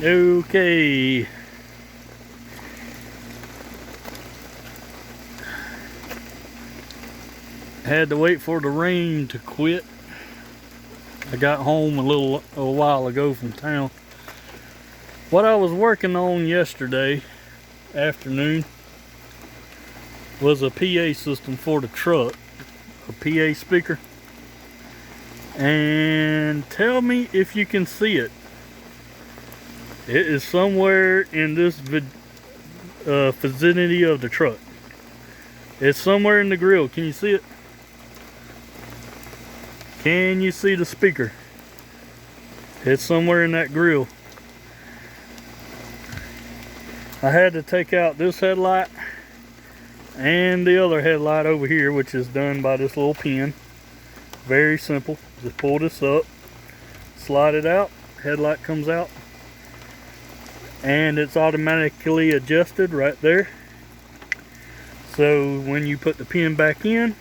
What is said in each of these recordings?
Okay. Had to wait for the rain to quit. I got home a while ago from town. What I was working on yesterday afternoon was a PA system for the truck, a PA speaker. And tell me if you can see it. It is somewhere in this vicinity of the truck. It's somewhere in the grill. Can you see it? Can you see the speaker? It's somewhere in that grill. I had to take out this headlight and the other headlight over here, which is done by this little pin. Very simple. Just pull this up, slide it out, headlight comes out, and it's automatically adjusted right there. So when you put the pin back in,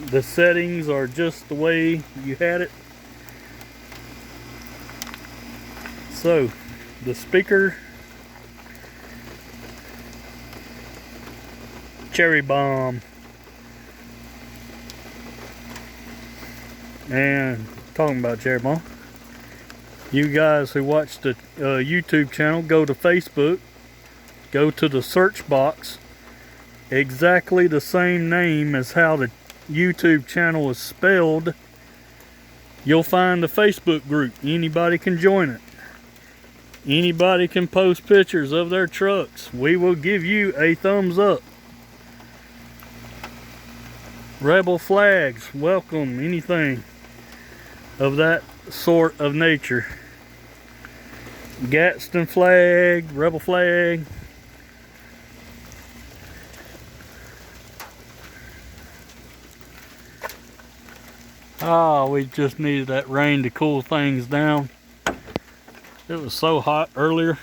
the settings are just the way you had it. So the speaker, Cherry Bomb. And talking about Cherry Bomb, you guys who watch the YouTube channel, go to Facebook, go to the search box, exactly the same name as how the YouTube channel is spelled. You'll find the Facebook group. Anybody can join it. Anybody can post pictures of their trucks. We will give you a thumbs up. Rebel flags, welcome, anything of that sort of nature. Gadsden flag, rebel flag. Ah, we just needed that rain to cool things down. It was so hot earlier.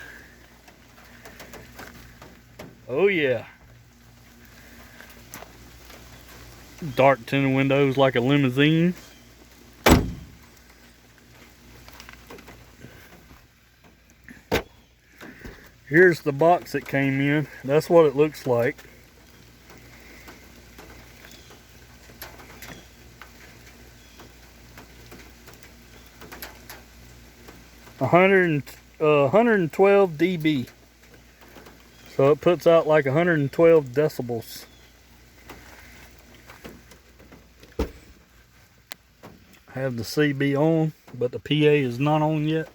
Oh yeah. Dark tinted windows like a limousine. Here's the box it came in. That's what it looks like. A 112 dB. So it puts out like 112 decibels. I have the CB on, but the PA is not on yet.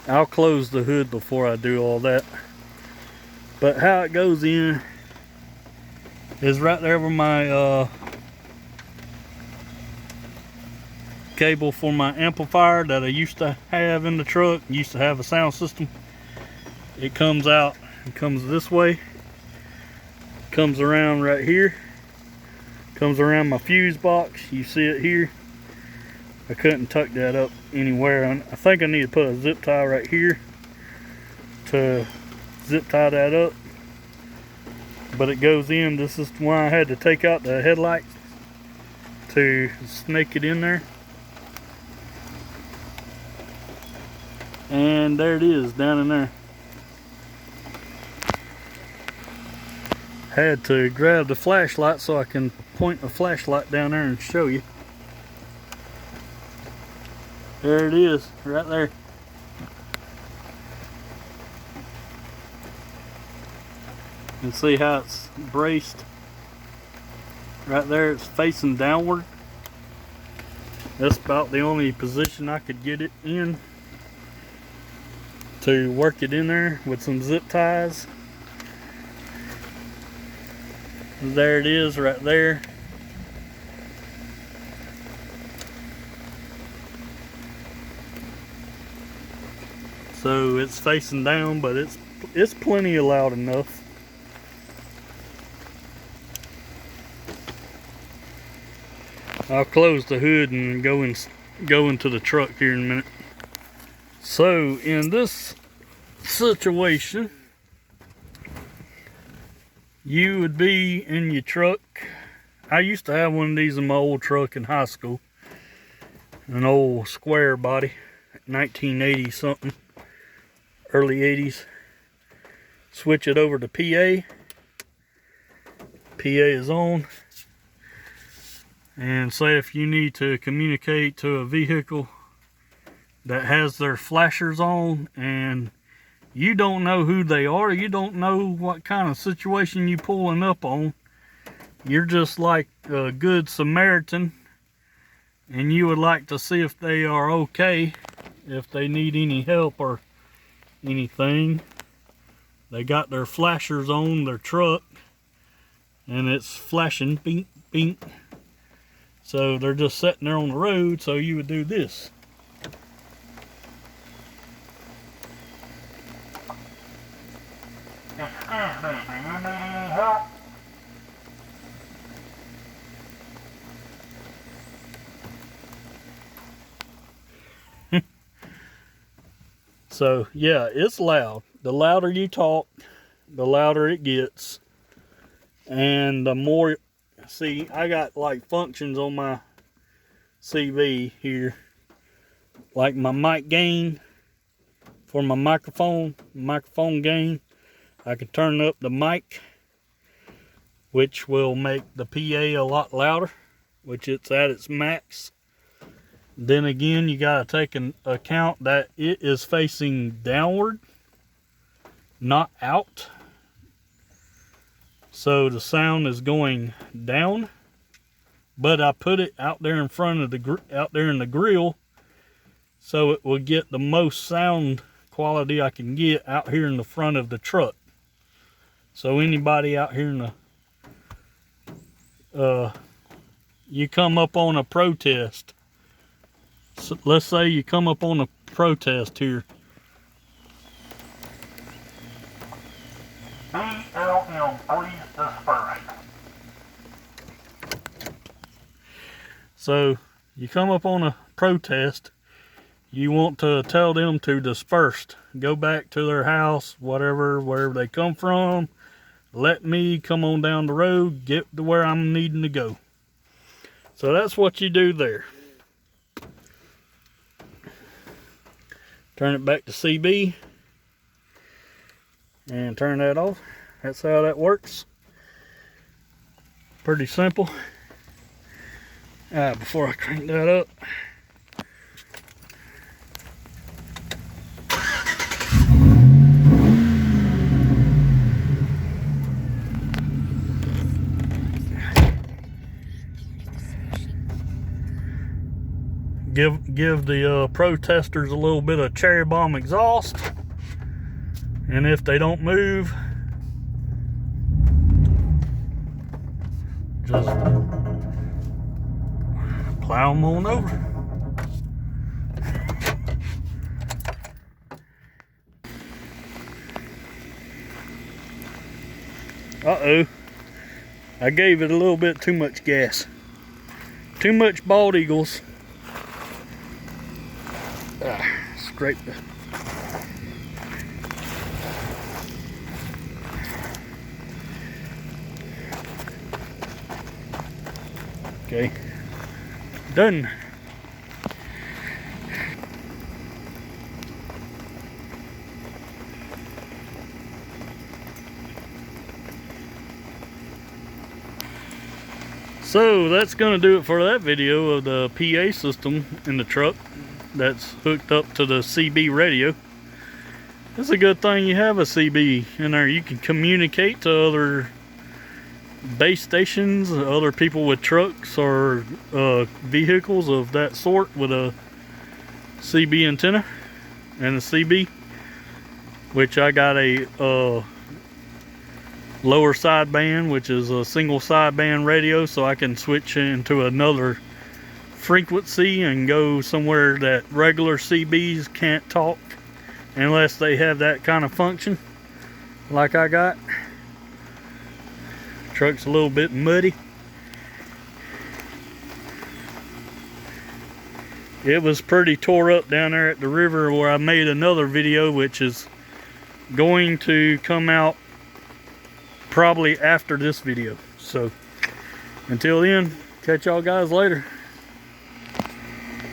I'll close the hood before I do all that. But how it goes in is right there where my cable for my amplifier that I used to have in the truck. Used to have a sound system. It comes out, it comes this way, comes around right here, comes around my fuse box. You see it here. I couldn't tuck that up anywhere. I think I need to put a zip tie right here to zip tie that up, but it goes in. This is why I had to take out the headlights to snake it in there. And there it is down in there. Had to grab the flashlight so I can point the flashlight down there and show you. There it is, right there. You can see how it's braced. Right there, it's facing downward. That's about the only position I could get it in to work it in there with some zip ties. There it is right there. So it's facing down, but it's plenty loud enough. I'll close the hood and go into the truck here in a minute. So in this situation, you would be in your truck. I used to have one of these in my old truck in high school. An old square body, 1980 something, early 80s. Switch it over to PA. PA is on. And say if you need to communicate to a vehicle that has their flashers on and you don't know who they are, you don't know what kind of situation you pulling up on, you're just like a good Samaritan and you would like to see if they are okay, if they need any help or anything. They got their flashers on their truck and it's flashing, bink, bink. So they're just sitting there on the road, so you would do this. So yeah, it's loud. The louder you talk, the louder it gets. And the more, see, I got like functions on my CB here. Like my mic gain for my microphone gain. I can turn up the mic, which will make the PA a lot louder, which it's at its max. Then again, you gotta take into account that it is facing downward, not out. So the sound is going down, but I put it out there in front of out there in the grill, so it will get the most sound quality I can get out here in the front of the truck. So anybody out here in the, you come up on a protest. So let's say you come up on a protest here. BLM, please disperse. So you come up on a protest, you want to tell them to disperse, go back to their house, wherever they come from. Let me come on down the road, get to where I'm needing to go. So that's what you do there. Turn it back to CB and turn that off. That's how that works. Pretty simple. Before I crank that up, give the protesters a little bit of cherry bomb exhaust, and if they don't move, just plow them on over. Uh-oh, I gave it a little bit too much gas. Too much bald eagles. Scrape the... Okay, done. So that's gonna do it for that video of the PA system in the truck that's hooked up to the CB radio. It's a good thing you have a CB in there. You can communicate to other base stations, other people with trucks or vehicles of that sort with a CB antenna and a CB, which I got a lower sideband, which is a single sideband radio, so I can switch into another frequency and go somewhere that regular CBs can't talk unless they have that kind of function like I got. Truck's a little bit muddy. It was pretty tore up down there at the river where I made another video, which is going to come out probably after this video. So until then, catch y'all guys later.